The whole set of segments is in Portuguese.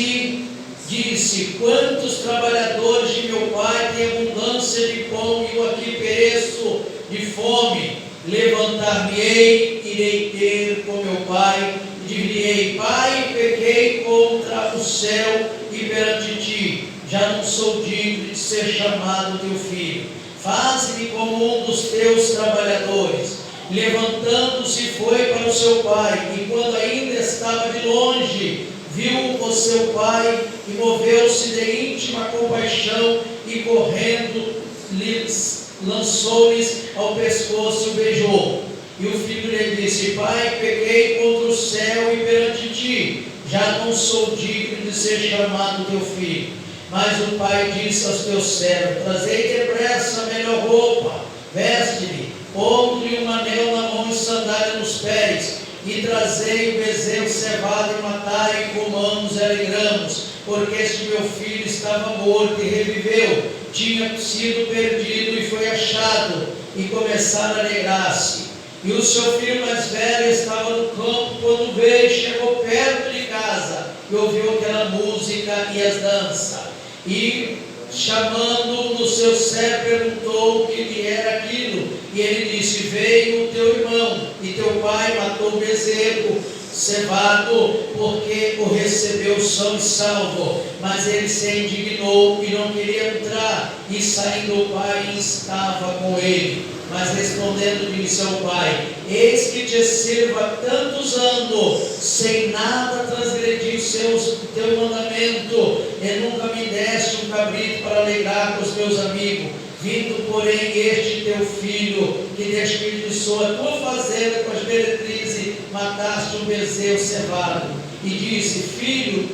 si, disse: quantos trabalhadores de meu pai têm abundância de pão e eu aqui pereço de fome? Levantar-me-ei, irei ter com meu pai e dir-lhe: Pai, pequei contra o céu e perante ti, já não sou digno de ser chamado teu filho. Faze-me como um dos teus trabalhadores. Levantando-se foi para o seu pai, e quando ainda estava de longe, viu o seu pai e moveu-se de íntima compaixão e correndo lançou-lhes ao pescoço e o beijou. E o filho lhe disse: Pai, pequei contra o céu e perante ti, já não sou digno de ser chamado teu filho. Mas o pai disse aos teus servos: trazei depressa a melhor roupa, veste-lhe, pondo-lhe um anel na mão e sandália nos pés, e trazei o bezerro cevado e matai e comamos e alegramos, porque este meu filho estava morto e reviveu, tinha sido perdido e foi achado, e começaram a alegrar-se. E o seu filho mais velho estava no campo, quando veio, chegou perto de casa, e ouviu aquela música e as danças. E chamando no seu servo, perguntou o que lhe era aquilo. E ele disse: veio o teu irmão, e teu pai matou o bezerro cevado, porque o recebeu são e salvo. Mas ele se indignou e não queria entrar. E saindo o pai estava com ele. Mas respondendo disse ao pai: eis que te sirvo há tantos anos, sem nada transgredir o teu mandamento, e nunca me deste um cabrito para alegrar com os meus amigos. Vindo, porém, este teu filho, que desperdiçou a tua fazenda com as meretrizes, mataste um bezerro cevado. E disse: filho,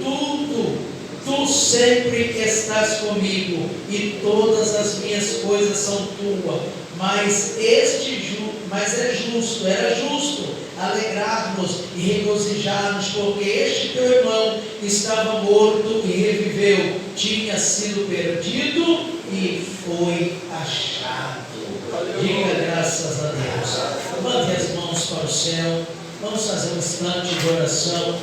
tu sempre estás comigo, e todas as minhas coisas são tuas. Mas era justo alegrarmos e regozijarmos, porque este teu irmão estava morto e reviveu, tinha sido perdido e foi achado. Diga graças a Deus. Levante as mãos para o céu. Vamos fazer um instante de oração.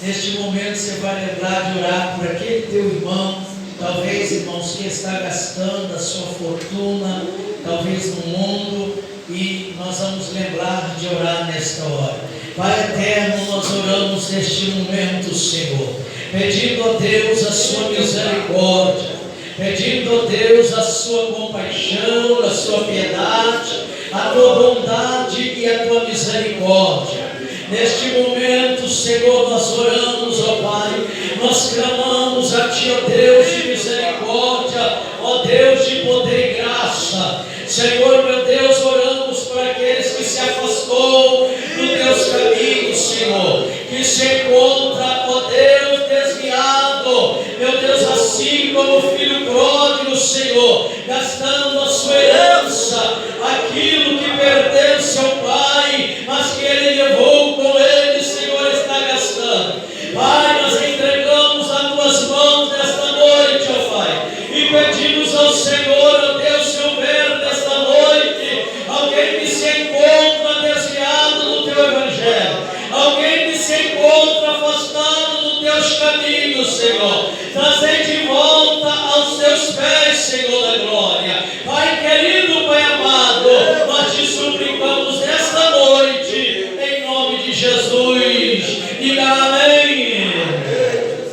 Neste momento você vai lembrar de orar por aquele teu irmão, talvez, irmãos, que está gastando a sua fortuna, talvez no mundo, e nós vamos lembrar de orar nesta hora. Pai eterno, nós oramos neste momento, Senhor, pedindo a Deus a sua misericórdia, pedindo a Deus a sua compaixão, a sua piedade, a tua bondade e a tua misericórdia. Neste momento, Senhor, nós oramos, ó Pai, nós clamamos a Ti, ó Deus de misericórdia, ó Deus de poder e graça. Senhor, meu Deus, oramos por aqueles que se afastou dos Teus caminhos, Senhor, que se encontra, ó Deus, desviado, meu Deus, assim como o filho pródigo, Senhor, gastando a sua herança, aquilo que pertence ao Pai, mas que Ele levou com Ele, Senhor, está gastando. Pai, nós entregamos as Tuas mãos nesta noite, ó Pai, e pedimos ao Senhor, ó Deus, se houver nesta noite alguém que se encontra desviado do Teu Evangelho, alguém que se encontra afastado dos Teus caminhos, Senhor, trazei de volta aos Teus pés, Senhor da glória. Pai querido, Pai amado, nós Te suplicamos nesta noite, em nome de Jesus. Diga amém.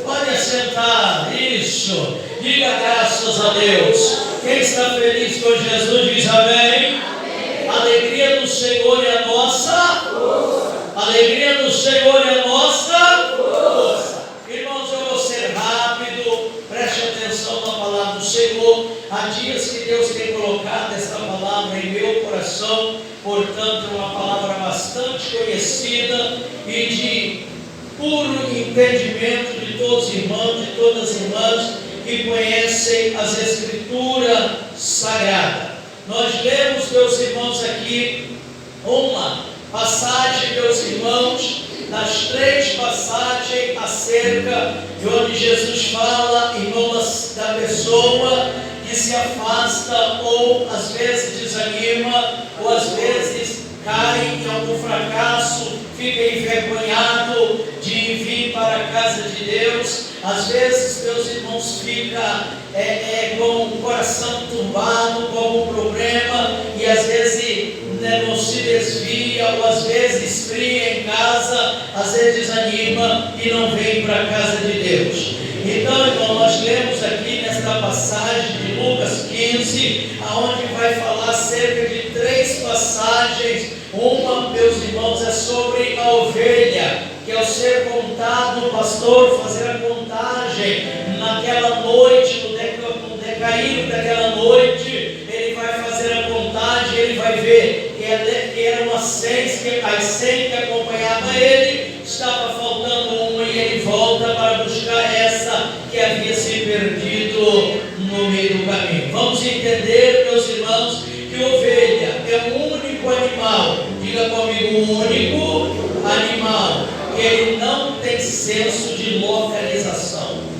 Pode assentar, isso. Diga graças a Deus. Quem está feliz com Jesus diz amém. A alegria do Senhor é a nossa força. A alegria do Senhor é a nossa força. Irmãos, eu vou ser rápido, preste atenção na palavra do Senhor. Há dias que Deus tem colocado esta palavra em meu coração, portanto é uma palavra bastante conhecida e de puro entendimento de todos os irmãos, de todas as irmãs que conhecem as Escrituras Sagradas. Nós lemos, meus irmãos, aqui uma passagem, meus irmãos, das 3 passagens acerca de onde Jesus fala, irmãos, da pessoa que se afasta ou às vezes desanima, ou às vezes cai em algum fracasso, fica envergonhado de vir vir para a casa de Deus. Às vezes, meus irmãos, fica com o coração turbado com algum problema, e às vezes não se desvia, ou às vezes esfria em casa, às vezes desanima e não vem para a casa de Deus. Então, irmão, nós lemos aqui nesta passagem de Lucas 15, aonde vai falar cerca de 3 passagens. Uma, meus irmãos, é sobre a ovelha, que ao ser contado, o pastor fazer a contagem naquela noite, no decair daquela noite, ele vai fazer a contagem, ele vai ver que eram as 100 que acompanhavam ele, estava faltando uma, e ele volta para buscar essa que havia se perdido no meio do caminho. Vamos entender, meus irmãos, que ovelha é o único animal, diga comigo, o único animal que ele não tem senso de localização.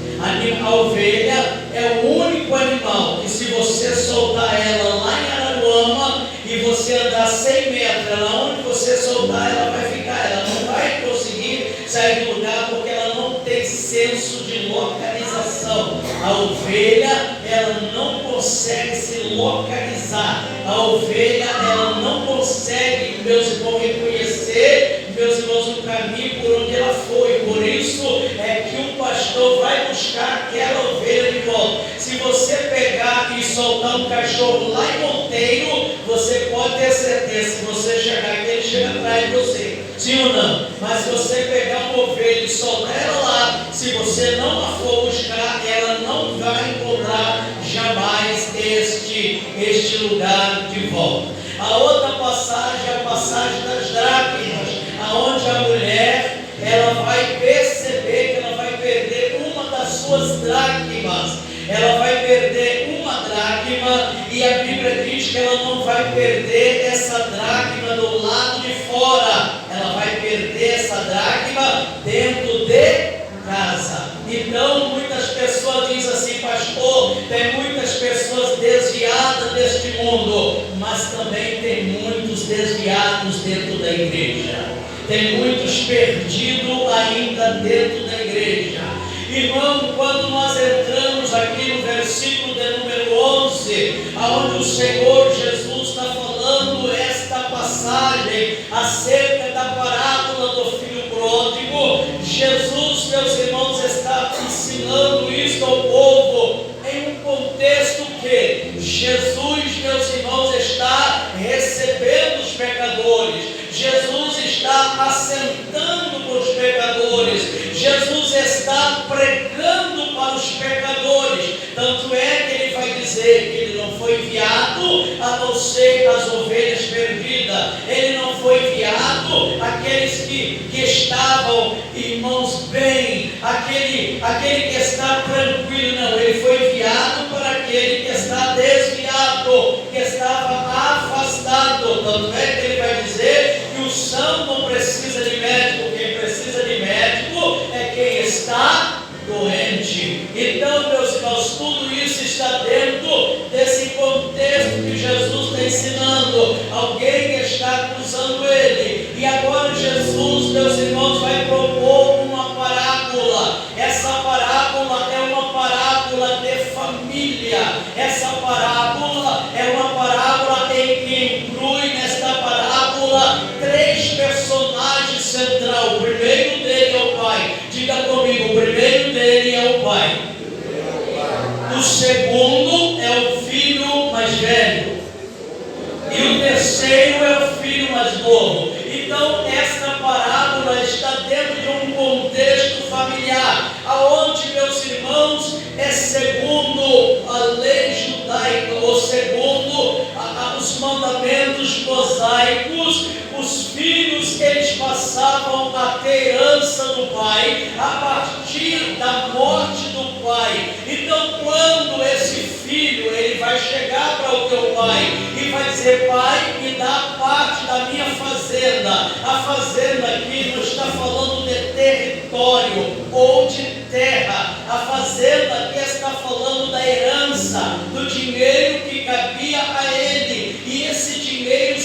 A ovelha é o único animal que, se você soltar ela lá em Araruama e você andar 100 metros, ela onde você soltar, ela vai ficar. Ela não vai conseguir sair do lugar, porque ela não tem senso de localização. A ovelha, ela não consegue se localizar. A ovelha, ela não consegue, meus irmãos, reconhecer, meus irmãos, o caminho por onde ela foi. Por isso é que o pastor vai buscar aquela ovelha de volta. Se você pegar e soltar um cachorro lá em Monteiro, você pode ter certeza, se você chegar aqui, ele chega atrás de você. Sim ou não? Mas se você pegar uma ovelha e soltar ela lá, se você não a for buscar, ela não vai encontrar jamais este lugar de volta. A outra passagem é a passagem das dracmas, aonde a mulher, ela vai perceber que ela vai perder uma das suas dracmas. Ela vai perder uma dracma, e a Bíblia diz que ela não vai perder essa dracma do lado de fora, ela vai perder essa dracma dentro de casa. Então, muitas pessoas dizem assim: pastor, tem muitas pessoas desviadas deste mundo, mas também tem muitos desviados dentro da igreja. Tem muitos perdidos ainda dentro da igreja. Irmão, quando nós entramos aqui no versículo de número 11, aonde o Senhor Jesus está falando esta passagem acerca da parábola do filho pródigo, Jesus, meus irmãos, está ensinando isso ao povo em um contexto que Jesus, meus irmãos, está recebendo os pecadores. Jesus está assentando com os pecadores. Jesus está pregando para os pecadores. Tanto é que ele vai dizer que ele não foi enviado a não ser as ovelhas perdidas. Ele não foi enviado àqueles que estavam, irmãos, bem, aquele que está tranquilo. Não, ele foi enviado para aquele que está desviado, que estava afastado. Tanto é que ele vai dizer que o são não precisa de médico, quem precisa de médico é quem está doente. Então, meus irmãos, tudo isso está dentro desse contexto que Jesus está ensinando. Alguém está acusando ele, e agora Jesus, meus irmãos, vai propor uma parábola. Essa parábola é uma parábola de família. Essa parábola é uma parábola em que inclui nesta parábola 3 personagens centrais. O primeiro dele é o pai. Diga comigo, o primeiro dele é o pai. O segundo é o filho mais velho. E o terceiro é o filho mais novo. Então, esta parábola está dentro de um contexto familiar, aonde, meus irmãos, é segundo a lei judaica, ou segundo os mandamentos mosaicos. Os filhos, eles passavam a ter herança do pai a partir da morte do pai. Então, quando esse filho, ele vai chegar para o teu pai e vai dizer: pai, me dá parte da minha fazenda. A fazenda aqui não está falando de território ou de terra. A fazenda aqui está falando da herança, do dinheiro que cabia a ele. E esse dinheiro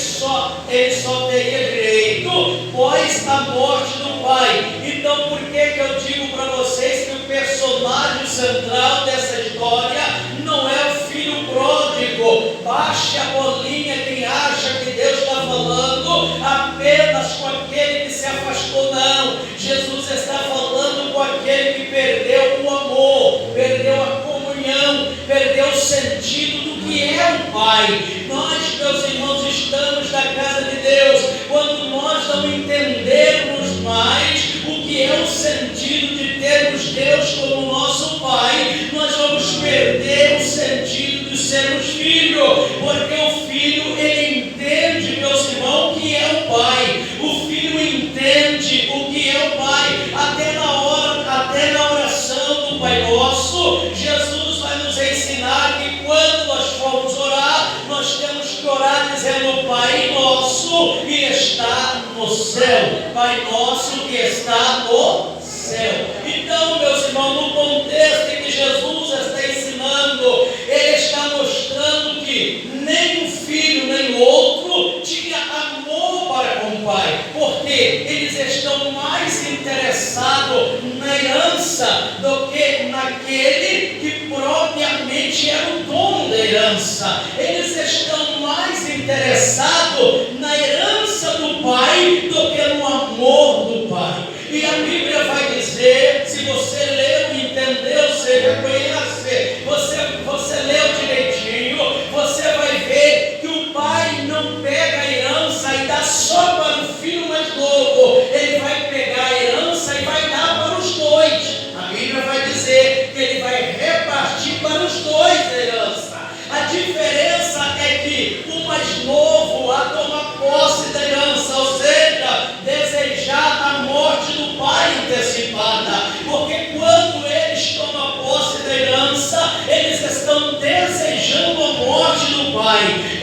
ele só teria direito após a morte do pai. Então, por que eu para vocês que o personagem central dessa história não é o filho pródigo. Baixe a bolinha quem acha que Deus está falando apenas com aquele que se afastou. Não, Jesus está falando com aquele que perdeu o amor, perdeu a comunhão, perdeu o sentido do que é um pai. Nós, meus irmãos, estamos na casa de Deus quando nós não entendermos mais o que é o sentido de termos Deus como nosso pai. Nós vamos perder o sentido de sermos filhos, porque o filho, ele entende, meus irmãos, o que é o pai. O filho entende o que é o pai. Até na oração do Pai Nosso, Jesus vai nos ensinar que quando nós formos orar, nós temos que orar dizendo: Pai Nosso que está no céu. Pai Nosso que está no céu. Então, meus irmãos, no contexto em que Jesus está ensinando, ele está mostrando que nem um filho, nem outro tinha amor para com o pai, porque eles estão mais interessados na herança do que naquele que propriamente era o dono da herança. Eles estão mais interessados na herança do pai do que no amor do pai. E a Bíblia vai dizer, se você leu e entendeu, você reconhece, você leu direitinho, você vai ver que o pai não pega a herança e dá só para o filho mais novo. Ele vai pegar a herança e vai dar para os dois. A Bíblia vai dizer que ele vai repartir para os dois a herança. A diferença é que o mais novo a tomar posse da herança, ou seja, desejar a morte do pai antecipada, porque quando eles tomam posse da herança, eles estão desejando a morte do pai.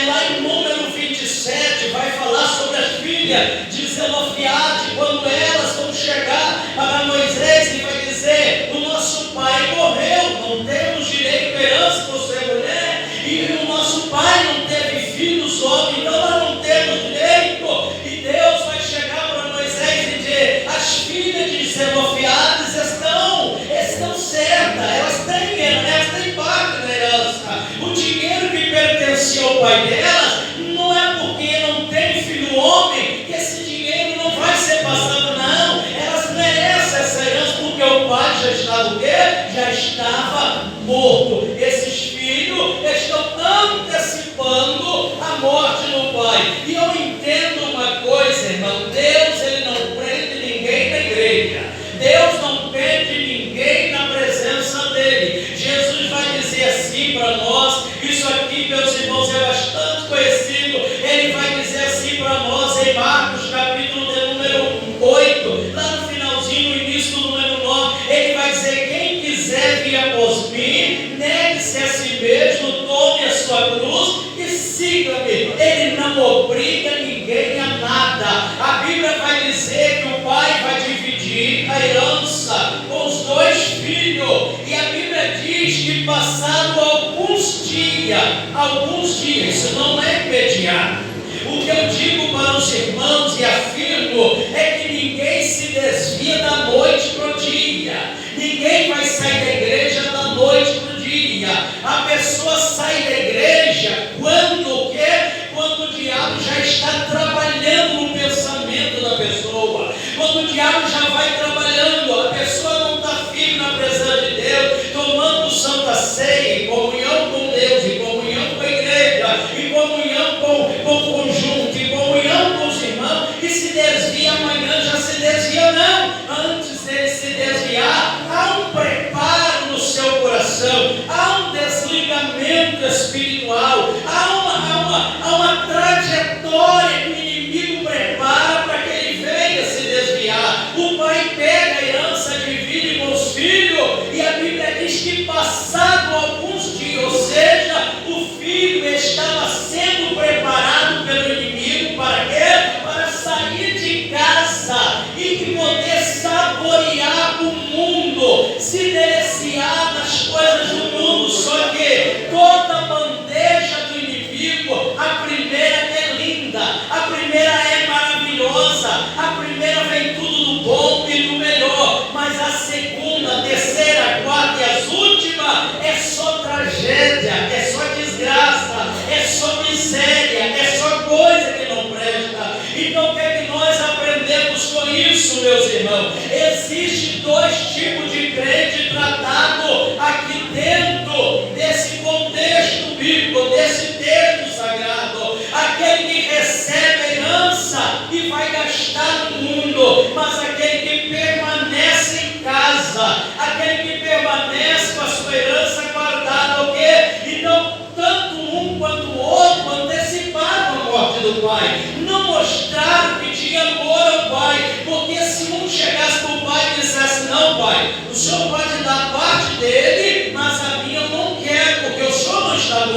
Lá em Número 27 vai falar sobre as filhas de Zelofeade, quando elas vão chegar para Moisés e vai dizer: o nosso pai morreu, não temos direito à herança por ser mulher, e o nosso pai não teve filhos homens, então nós não temos direito. E Deus vai chegar para Moisés e dizer: as filhas de Zelofeade estão certas, elas têm parte da herança. O dinheiro que pertencia ao pai delas, não é porque não tem filho homem que esse dinheiro não vai ser passado, não. Elas merecem essa herança porque o pai já estava o quê? Já estava morto. Esses filhos estão antecipando a morte do pai. E eu entendo uma coisa, irmão: Deus, ele não prende ninguém na igreja. Deus não prende ninguém na presença dele. Jesus vai dizer assim para nós, isso aqui, meus irmãos, é bastante conhecido. Ele vai dizer assim para nós em Marcos, capítulo de número 8, lá no finalzinho, no início do número 9, ele vai dizer: quem quiser vir após mim, negue-se a si mesmo, tome a sua cruz e siga-me. Ele não obriga ninguém a nada. A Bíblia vai dizer que o pai vai dividir a herança com os dois filhos, e a Bíblia diz que passado alguns dias, isso não é imediato. O que eu digo para os irmãos e afirmo é que ninguém se desvia da noite para o dia. Ninguém vai sair da igreja da noite para o dia. A pessoa sai da igreja quando quer, quando o diabo já está trabalhando no pensamento da pessoa. Quando o diabo já vai trabalhando, a pessoa não está firme na presença de Deus, tomando santa ceia, em comunhão com Deus, em comunhão com a igreja, em comunhão com o conjunto, em comunhão com os irmãos, e se desvia amanhã, já se desvia não. Antes dele se desviar, há um preparo no seu coração, há um desligamento espiritual, há uma trajetória que o inimigo prepara para que ele venha se desviar. O pai pega a herança, divide com os filhos, e a Bíblia diz que passado alguns dias, ou seja, o filho estava sendo preparado pelo inimigo para quê? Para sair de casa e poder saborear o mundo, se deliciar das coisas do mundo. Só que toda bandeja do inimigo, a primeira é linda, a primeira é maravilhosa, a primeira vem tudo do bom e do melhor, mas a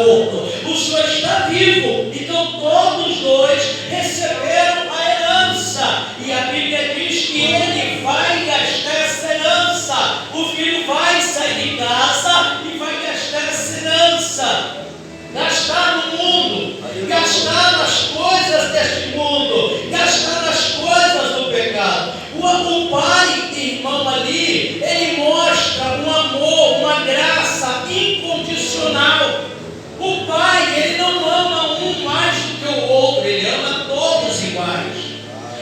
morto, o Senhor está vivo. Então todos os dois receberam a herança, e a Bíblia diz que ele vai gastar essa herança. O filho vai sair de casa e vai gastar essa herança, gastar no mundo, gastar nas coisas deste mundo, gastar nas coisas do pecado. O pai, irmão, ali, ele mostra um amor, uma graça incondicional. O pai, ele não ama um mais do que o outro, ele ama todos iguais.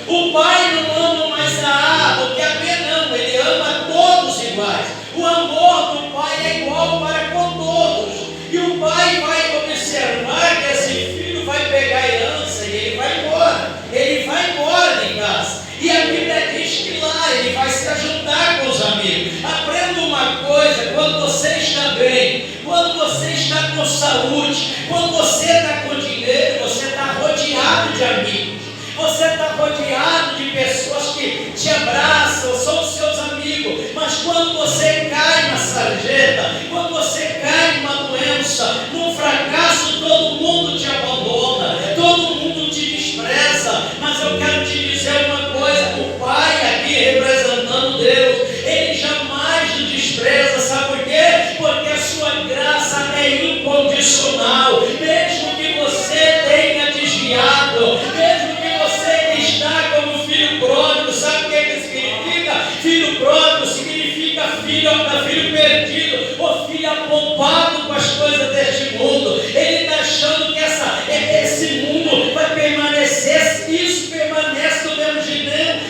O pai não ama mais a A do que a B, não, ele ama todos iguais. O amor do pai é igual para com todos. E o pai vai observar que esse filho vai pegar a herança e ele vai embora de casa. E a Bíblia diz que lá ele vai se ajuntar com os amigos. Aprenda uma coisa: quando você está bem, quando você está com saúde, quando você está com dinheiro, você está rodeado de amigos, você está rodeado de pessoas que te abraçam, são seus amigos. Mas quando você cai na sarjeta, quando você cai numa doença, num fracasso, todo mundo te abandona, todo mundo te despreza. Mas eu quero te dizer uma coisa: o pai aqui representando Deus, ele jamais te despreza. Sabe por quê? Porque a sua graça é incondicional. Mesmo que você tenha desviado, mesmo que você está como filho pródigo. Sabe o que significa? Filho pródigo significa filho perdido, ou filho apoupado com as coisas deste mundo. Ele está achando que esse mundo vai permanecer, isso permanece do mesmo jeito.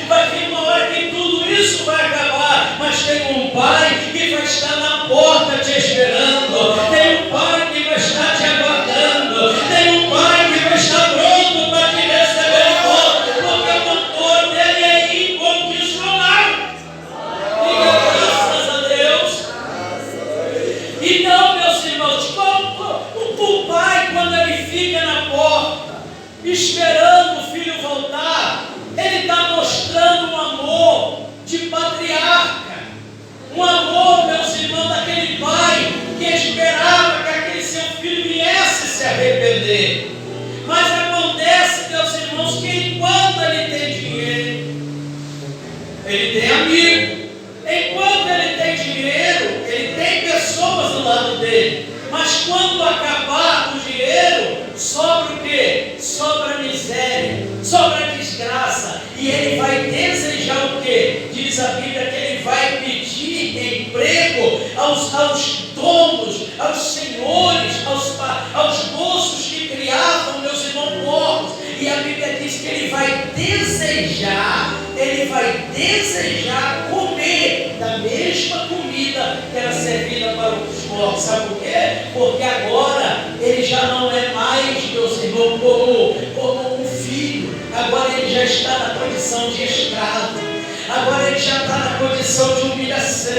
Vai vir uma hora que tudo isso vai acabar, mas tem um pai que vai estar na porta te esperando, tem um pai que vai estar te aguardando, tem um pai que vai estar pronto para te receber de volta, porque o amor dele é incondicional. Diga graças a Deus. Então, meus irmãos, o pai, quando ele fica na porta esperando o filho voltar, ele está mostrando um amor de patriarca, um amor, meus irmãos, daquele pai que esperava que aquele seu filho viesse se arrepender. Mas acontece, meus irmãos, que enquanto ele tem dinheiro, ele tem amigo, enquanto ele tem dinheiro, ele tem pessoas do lado dele. Mas quando acabar o dinheiro, sobra o quê? Sobra a miséria, sobra a desgraça. E ele vai desejar o quê? Diz a Bíblia que ele vai pedir emprego aos donos, aos senhores, aos moços que criavam, meus irmãos, porcos. E a Bíblia diz que ele vai desejar comer da mesma comida que era servida para os porcos. Sabe por quê? Porque agora ele já não é mais, meus irmãos, como um filho. Agora ele já está na condição de escravo. Agora ele já está na condição de humilhação.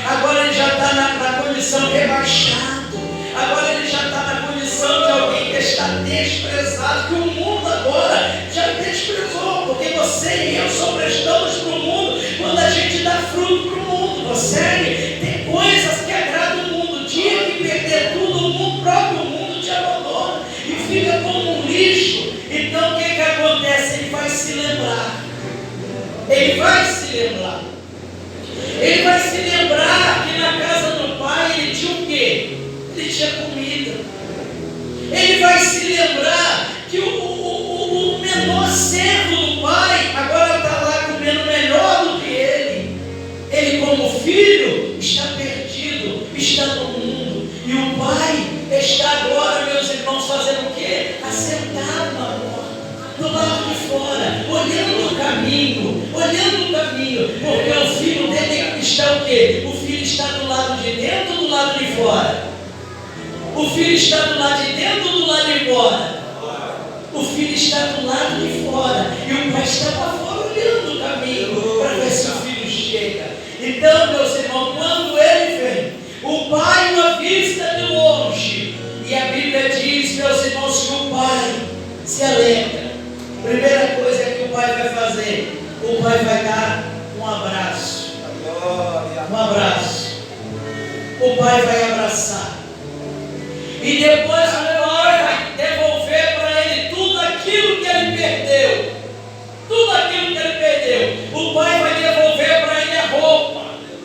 Agora ele já está na condição rebaixado. Agora ele já está na condição de alguém que está desprezado, que o mundo agora já desprezou, porque você e eu só prestamos para o mundo quando a gente dá fruto para o mundo. Você tem coisas que agradam o mundo. O dia que perder tudo, o próprio mundo te abandona e fica como um lixo. Então o que acontece? Ele vai se lembrar. Ele vai se lembrar que na casa do pai ele tinha o quê? Ele tinha comida. Ele vai se lembrar que o menor servo do pai agora está lá comendo melhor do que ele. Ele, como filho, está perdido, está no mundo. E o pai está agora, meus irmãos, fazendo o quê? Assentado na porta, do lado de fora, olhando o caminho, porque o filho dele está o quê? O filho está do lado de dentro ou do lado de fora? O filho está do lado de dentro ou do lado de fora? O filho está do lado de fora, e o pai está para fora olhando o caminho para ver se o filho chega. Então, meus irmãos, quando ele vem, o pai o avista de longe, e a Bíblia diz, meus irmãos, que o pai se alegra. Primeira coisa que o pai vai fazer, o pai vai dar um abraço. O pai vai abraçar. E depois o pai vai devolver para ele tudo aquilo que ele perdeu. Tudo aquilo que ele perdeu. O pai vai devolver para ele a roupa.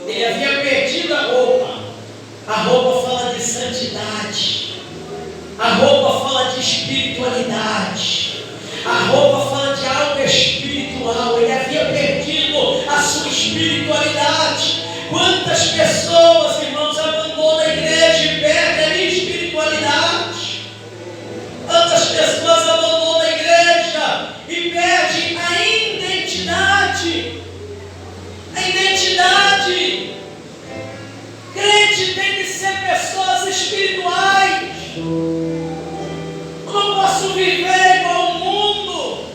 Ele havia perdido a roupa. A roupa fala de santidade. A roupa fala de espiritualidade. A roupa fala de algo espiritual. Ele havia perdido a sua espiritualidade. Quantas pessoas, irmãos, abandonam a igreja e perdem a espiritualidade? Quantas pessoas abandonam a igreja e perdem a identidade? A identidade. Crente tem que ser pessoas espirituais. Eu não posso viver igual ao mundo.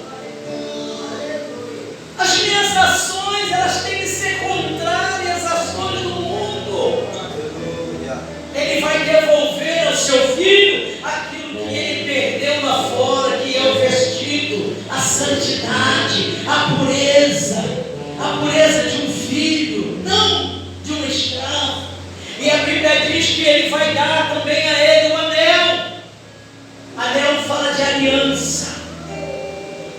As minhas ações, elas têm que ser contrárias às ações do mundo. Ele vai devolver ao seu filho aquilo que ele perdeu lá fora, que é o vestido, a santidade, a pureza de um filho, não de um escravo. E a Bíblia diz que ele vai dar também a ele um anel. Anel fala de aliança.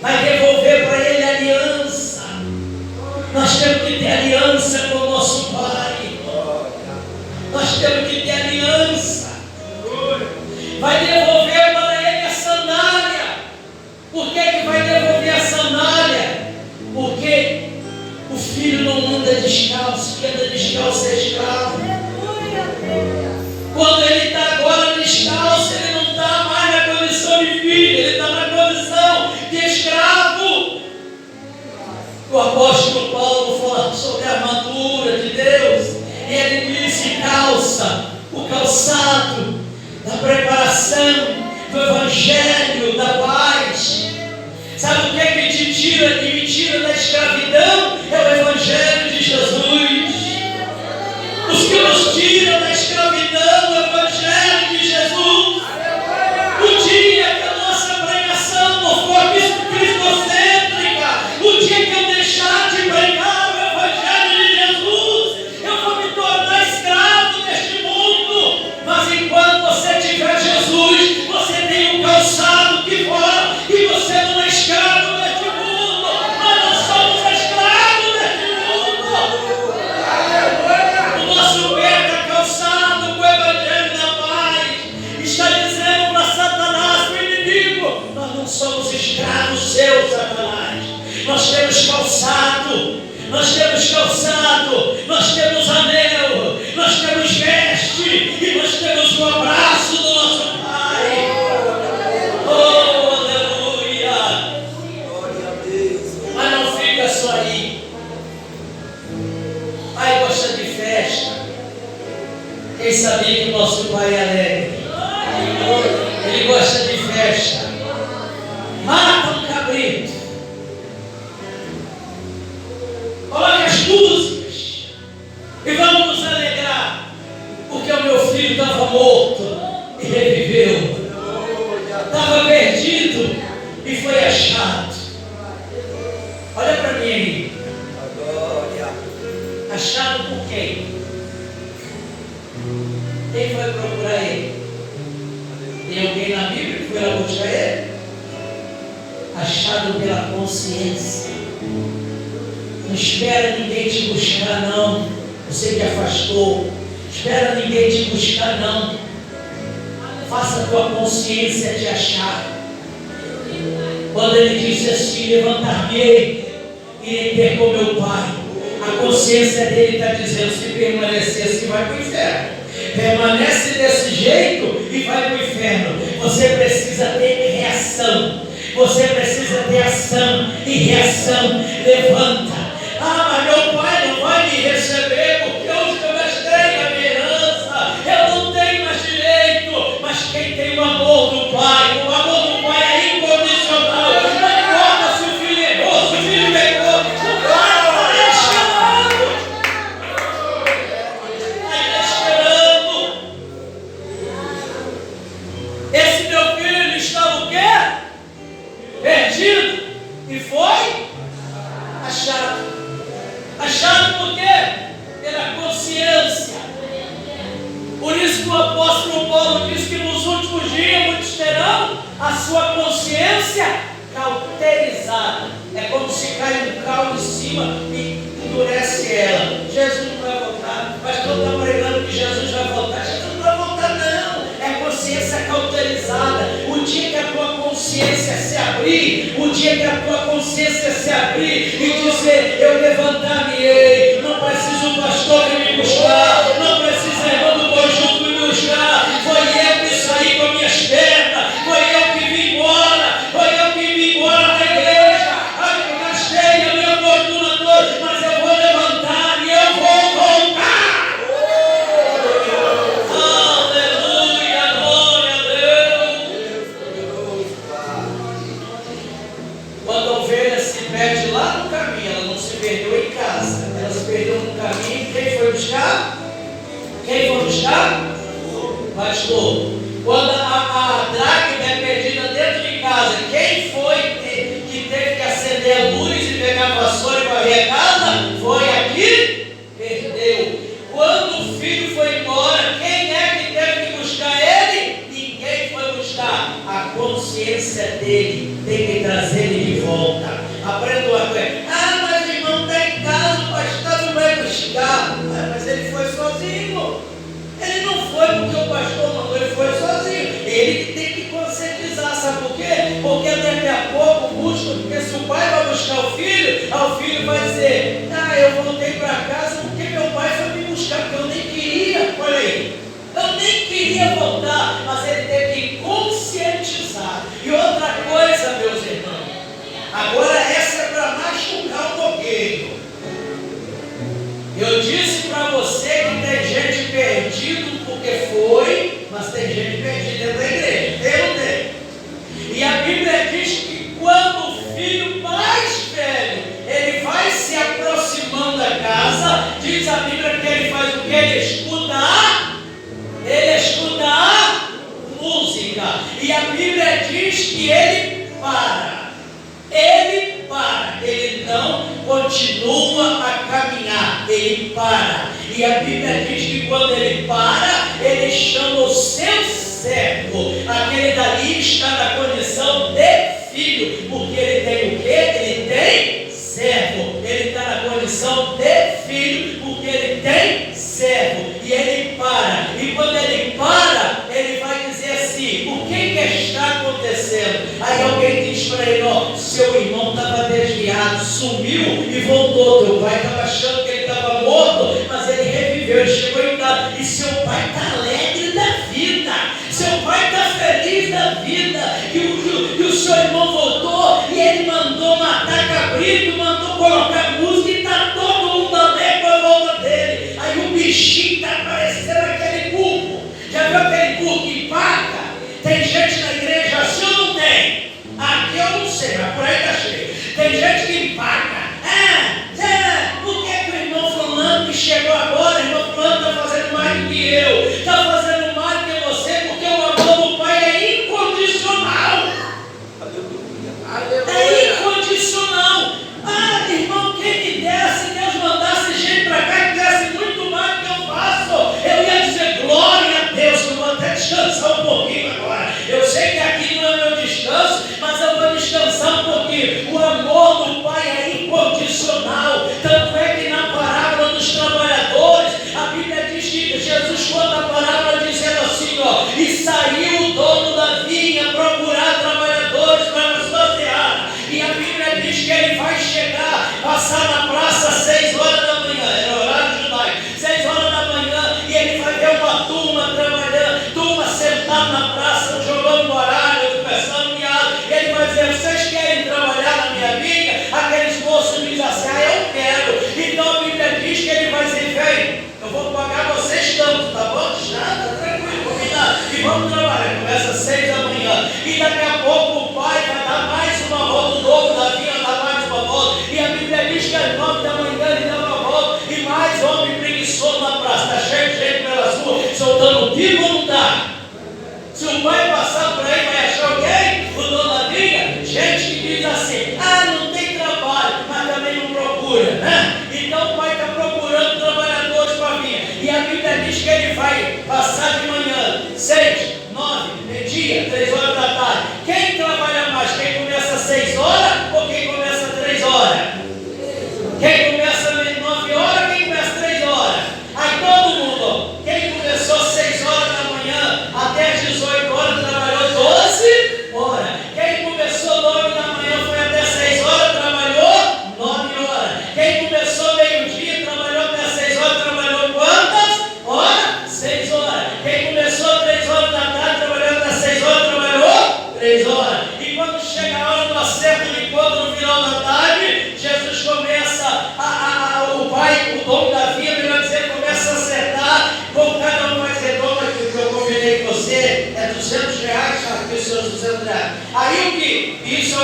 Vai devolver para ele a aliança. Nós temos que ter aliança com o nosso Pai. Nós temos que ter aliança. Vai devolver para ele a sandália. Por que vai devolver a sandália? Porque o filho não anda descalço. Quem anda descalço é escravo. Quando ele está agora descalço, ele não está mais na condição de filho, ele está na condição de escravo. O apóstolo Paulo fala sobre a armadura de Deus, e ele disse: calça o calçado da preparação do Evangelho da paz. Sabe o que é que te tira e me tira da escravidão? É o Evangelho de Jesus. Os que nos tiram da escravidão, o Evangelho de Jesus. O dia que a nossa pregação não for cristocêntrica, o dia que eu deixar de pregar o Evangelho de Jesus, eu vou me tornar escravo deste mundo. Mas enquanto você tiver Jesus, você tem um calçado que fora, e você não é escravo deste mundo. Nós não somos escravos deste mundo. O nosso pé está calçado com o Evangelho da paz. Está dizendo para Satanás, para o inimigo: nós não somos escravos seus, Satanás. Nós temos calçado, nós temos calçado, nós temos anel, nós temos veste, e nós temos o abraço do nosso Pai. Oh, aleluia! Glória a Deus. Mas não fica só aí. Pai gosta de festa. Quem sabia que o nosso Pai é alegre? Ele gosta de festa. Mata um cabrito. Coloque as músicas e vamos nos alegrar, porque o meu filho estava morto e reviveu, estava perdido e foi achado. Olha para mim aí. Achado por quem? Quem foi procurar ele? Tem alguém na Bíblia que foi lá buscar ele? Achado pela consciência. Não espera ninguém te buscar, não. Você que afastou. Espera ninguém te buscar, não. Faça a tua consciência te achar. Quando ele disse assim: levantar-me-ei, irei ter com meu Pai. A consciência dele está dizendo: se permanecer assim, vai para o inferno. Permanece desse jeito e vai para o inferno. Você precisa ter reação. Você precisa ter ação e reação. Levanta. Ah, mas meu pai não vai me receber porque hoje eu gastei a minha herança. Eu não tenho mais direito. Mas quem tem o amor do Pai, o amor do Pai é incondicional. Não importa se o filho errou, se o filho pecou. O Pai está esperando. Está esperando. Esse meu filho estava o quê? Perdido. E foi achado. Achado por quê? consciência cauterizada. É como se cai um caldo em cima e endurece ela. Jesus não vai voltar. O pastor está pregando que Jesus vai voltar. Jesus não vai voltar, não. É consciência cauterizada. O dia que a tua consciência se abrir, o dia que a tua consciência se abrir e dizer: eu levantar-me-ei, não preciso o pastor vir me buscar, não precisa irmão do conjunto me buscar, foi eu que saí com as minhas pernas, foi eu que vim embora, foi eu que vim embora da igreja, eu gastei a minha fortuna toda, mas eu vou levantar e eu vou voltar. Aleluia, glória a Deus. Quando a ovelha se perde lá no caminho, ela não se perdeu em casa, ela se perdeu no caminho. Quem foi buscar? Quem foi buscar? Pastor. Quando a dracma é perdida dentro de casa, quem foi que teve que acender a luz e pegar a vassoura e varrer a casa? Foi aqui, perdeu. Quando o filho foi embora, quem é que teve que buscar ele? Ninguém foi buscar. A consciência dele tem que trazer ele de volta. Aprenda uma coisa. Ah, mas o irmão está em casa, o pastor não vai buscar. Mas ele foi sozinho. Ele não foi porque o pastor mandou, ele foi sozinho. Ele que tem que conscientizar, sabe por quê? Porque daqui a pouco busca, porque se o pai vai buscar o filho vai dizer: ah, eu voltei para casa porque meu pai foi me buscar, porque eu nem queria. Olha aí, eu nem queria voltar, mas ele teve que conscientizar. E outra coisa, meus irmãos, agora essa é para machucar um pouquinho. Eu disse para você que tem gente perdido porque foi, mas tem gente perdida dentro da igreja. Tem ou não tem? E a Bíblia diz que quando o filho mais velho ele vai se aproximando da casa, diz a Bíblia que ele faz o que? Ele escuta a música. E a Bíblia diz que ele para. Ele não continua a caminhar, ele para. E a Bíblia diz que quando ele para, ele chama o seu servo. Aquele dali está na condição de filho, porque ele tem o quê? Ele tem servo. Ele está na condição de filho, porque ele tem servo. E ele para. E quando ele para, ele vai dizer assim: o que está acontecendo? Aí alguém diz para ele: ó, seu irmão estava desviado, sumiu e voltou. Teu pai estava achando que ele estava morto, mas ele reviveu, ele chegou em casa. E seu pai está alegre da vida, seu pai está feliz da vida, que o seu irmão voltou e ele mandou matar cabrito, mandou colocar música e está todo mundo alegre com a volta dele. Aí o bichinho está parecendo aquele burro. Já viu aquele burro que empaca? Tem gente na igreja assim ou não tem? Aqui eu não sei, mas por aí está cheio. Tem gente que empaca. Por que o irmão fulano que chegou agora, o irmão fulano está fazendo mais do que eu? Está fazendo mais do que você, porque o amor do Pai é incondicional. É incondicional. Ah, irmão, quem me dera se Deus mandasse gente para cá e fizesse muito mais do que eu faço. Eu ia dizer glória a Deus, eu vou até descansar um pouquinho agora. Eu sei que aqui não é meu descanso, mas eu vou descansar um pouquinho. O amor do Pai é incondicional. Tanto é que na parábola dos trabalhadores, a Bíblia diz que Jesus conta a parábola dizendo assim, ó: e saiu o dono da vinha procurar trabalhadores para a sua seara. E a Bíblia diz que ele vai chegar, passar na praça às 6 horas da manhã, era o horário judaico, 6 horas da manhã, e ele vai ver uma turma trabalhando, turma sentada na praça, jogando horário, conversando miado. Ele vai dizer: vocês querem trabalhar na minha vinha? Aqueles moços dizem assim: ah, eu quero. Então a Bíblia diz que ele vai dizer: vem, eu vou pagar vocês tanto, tá bom? Nada, tranquilo, combinado. E vamos trabalhar. Começa às 6 da manhã. E daqui a pouco o pai vai dar mais uma volta, o dono da vinha dá mais uma volta. E a Bíblia diz que às 9 da manhã ele dá uma volta. E mais homem preguiçoso na praça. Está cheio de gente pelas ruas, soltando pipa ou não está? Se o pai passar por aí, vai achar alguém? O dono da vinha? Gente que diz assim: ah, não tem trabalho, mas também não procura, né? Então o pai está procurando trabalhadores para a vinha. E a Bíblia diz que ele vai passar de manhã, 6, 9, meio-dia, 3 horas da tarde. Quem trabalha mais? responsabilidade. Aí o que? Isso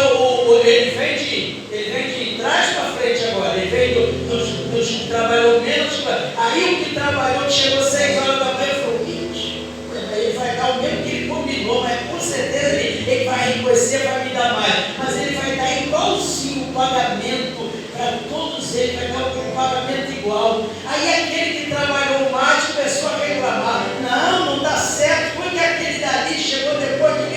ele vem de trás para frente agora. Ele veio dos que trabalhou menos. Aí o que trabalhou, chegou 6 horas da manhã e falou: ele vai dar o mesmo que ele combinou, mas com certeza ele vai reconhecer, vai me dar mais. Mas ele vai dar igualzinho o pagamento para todos eles, vai dar um pagamento igual. Aí aquele que trabalhou mais começou a reclamar: não dá certo, porque aquele dali chegou depois de mim,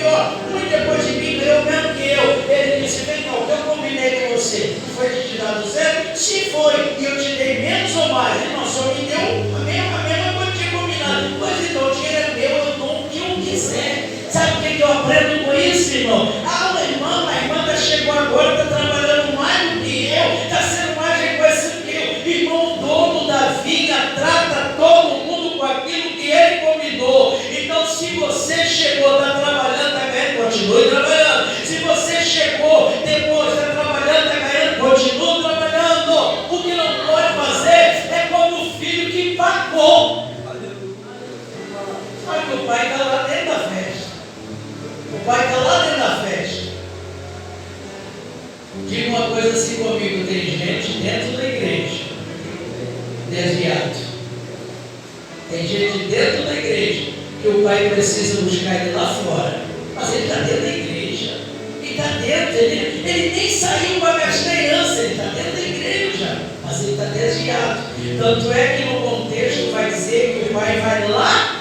muito depois de mim, ganhou mesmo que eu. Ele disse: vem cá, o que eu combinei com você foi de te dar do zero? Se foi, e eu te dei menos ou mais, ele não só me deu a mesma coisa que tinha combinado. Pois então, o dinheiro é meu, eu dou o que eu quiser. Sabe o que eu aprendo com isso, irmão? A irmã chegou agora, está trabalhando mais do que eu, está sendo mais reconhecido que eu. Irmão, o dono da vinha trata todo mundo com aquilo que ele combinou. Então, se você chegou, está trabalhando, está ganhando, continue trabalhando. Se você chegou, depois está trabalhando, está ganhando, continue trabalhando. O que não pode fazer é como o filho que pagou. Sabe que o pai está lá dentro da festa. O pai está lá dentro da festa. Diga uma coisa assim comigo: tem gente dentro da igreja desviado. Tem gente dentro da igreja que o pai precisa buscar ele lá fora, mas ele está dentro da igreja. Ele está dentro, ele nem saiu para gastar herança, ele está dentro da igreja, mas ele está desviado. Tanto é que no contexto vai dizer que o pai vai lá